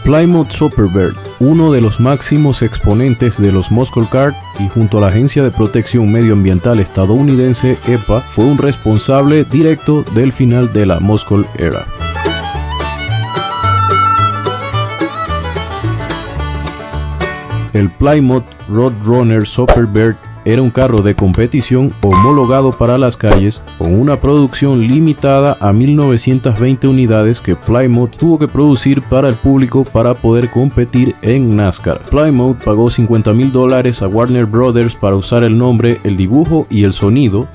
Plymouth Superbird, uno de los máximos exponentes de los Muscle Car y junto a la Agencia de Protección Medioambiental estadounidense EPA, fue un responsable directo del final de la Muscle Era. El Plymouth Roadrunner Superbird era un carro de competición homologado para las calles con una producción limitada a 1920 unidades que Plymouth tuvo que producir para el público para poder competir en NASCAR. Plymouth pagó $50,000 a Warner Brothers para usar el nombre, el dibujo y el sonido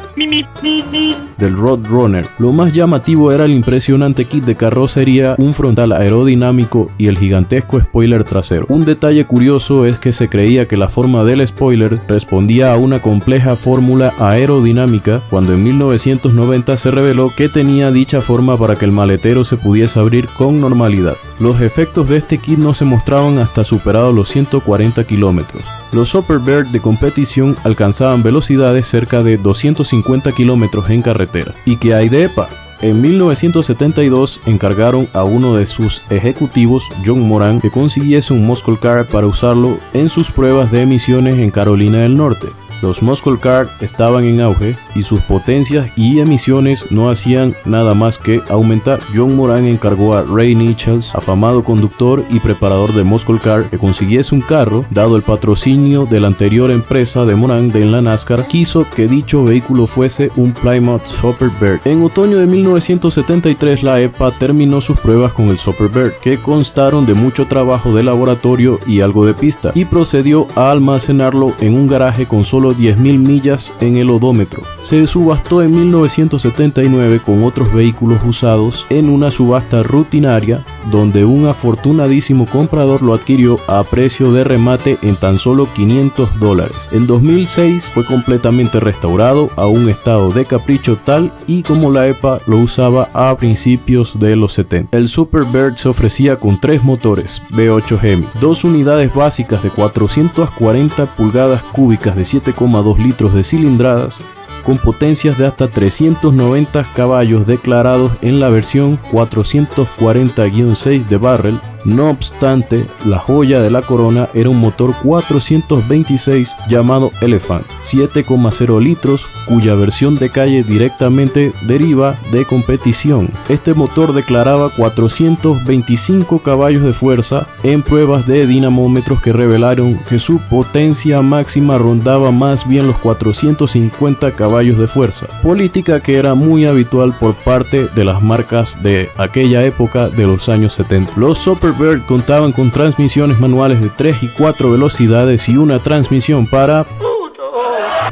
del Roadrunner. Lo más llamativo era el impresionante kit de carrocería, un frontal aerodinámico y el gigantesco spoiler trasero. Un detalle curioso es que se creía que la forma del spoiler respondía a una compleja fórmula aerodinámica, cuando en 1990 se reveló que tenía dicha forma para que el maletero se pudiese abrir con normalidad. Los efectos de este kit no se mostraban hasta superados los 140 kilómetros. Los Superbird de competición alcanzaban velocidades cerca de 250 kilómetros en carretera. ¿Y qué hay de EPA? En 1972 encargaron a uno de sus ejecutivos, John Moran, que consiguiese un Muscle Car para usarlo en sus pruebas de emisiones en Carolina del Norte. Los Muscle Car estaban en auge y sus potencias y emisiones no hacían nada más que aumentar. John Moran encargó a Ray Nichols, afamado conductor y preparador de Muscle Car, que consiguiese un carro. Dado el patrocinio de la anterior empresa de Moran en la NASCAR, quiso que dicho vehículo fuese un Plymouth Superbird. En otoño de 1973 la EPA terminó sus pruebas con el Superbird, que constaron de mucho trabajo de laboratorio y algo de pista, y procedió a almacenarlo en un garaje con solo 10.000 millas en el odómetro. Se subastó en 1979 con otros vehículos usados en una subasta rutinaria, donde un afortunadísimo comprador lo adquirió a precio de remate en tan solo $500. En 2006 fue completamente restaurado a un estado de capricho tal y como la EPA lo usaba a principios de los 70. El Superbird se ofrecía con 3 motores V8 Hemi, 2 unidades básicas de 440 pulgadas cúbicas de 7,2 litros de cilindradas, con potencias de hasta 390 caballos declarados en la versión 440-6 de Barrel. No obstante, la joya de la corona era un motor 426 llamado Elephant, 7,0 litros, cuya versión de calle directamente deriva de competición. Este motor declaraba 425 caballos de fuerza en pruebas de dinamómetros que revelaron que su potencia máxima rondaba más bien los 450 caballos de fuerza, política que era muy habitual por parte de las marcas de aquella época de los años 70. Los Superbird contaban con transmisiones manuales de 3 y 4 velocidades y una transmisión para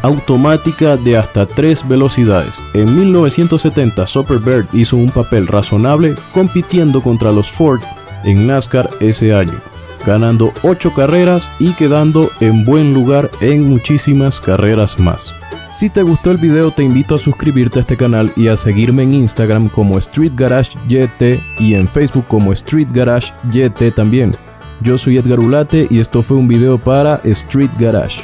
automática de hasta 3 velocidades. En 1970 Superbird hizo un papel razonable compitiendo contra los Ford en NASCAR ese año, ganando 8 carreras y quedando en buen lugar en muchísimas carreras más. Si te gustó el video, te invito a suscribirte a este canal y a seguirme en Instagram como Street Garage YT y en Facebook como Street Garage YT también. Yo soy Edgar Ulate y esto fue un video para Street Garage.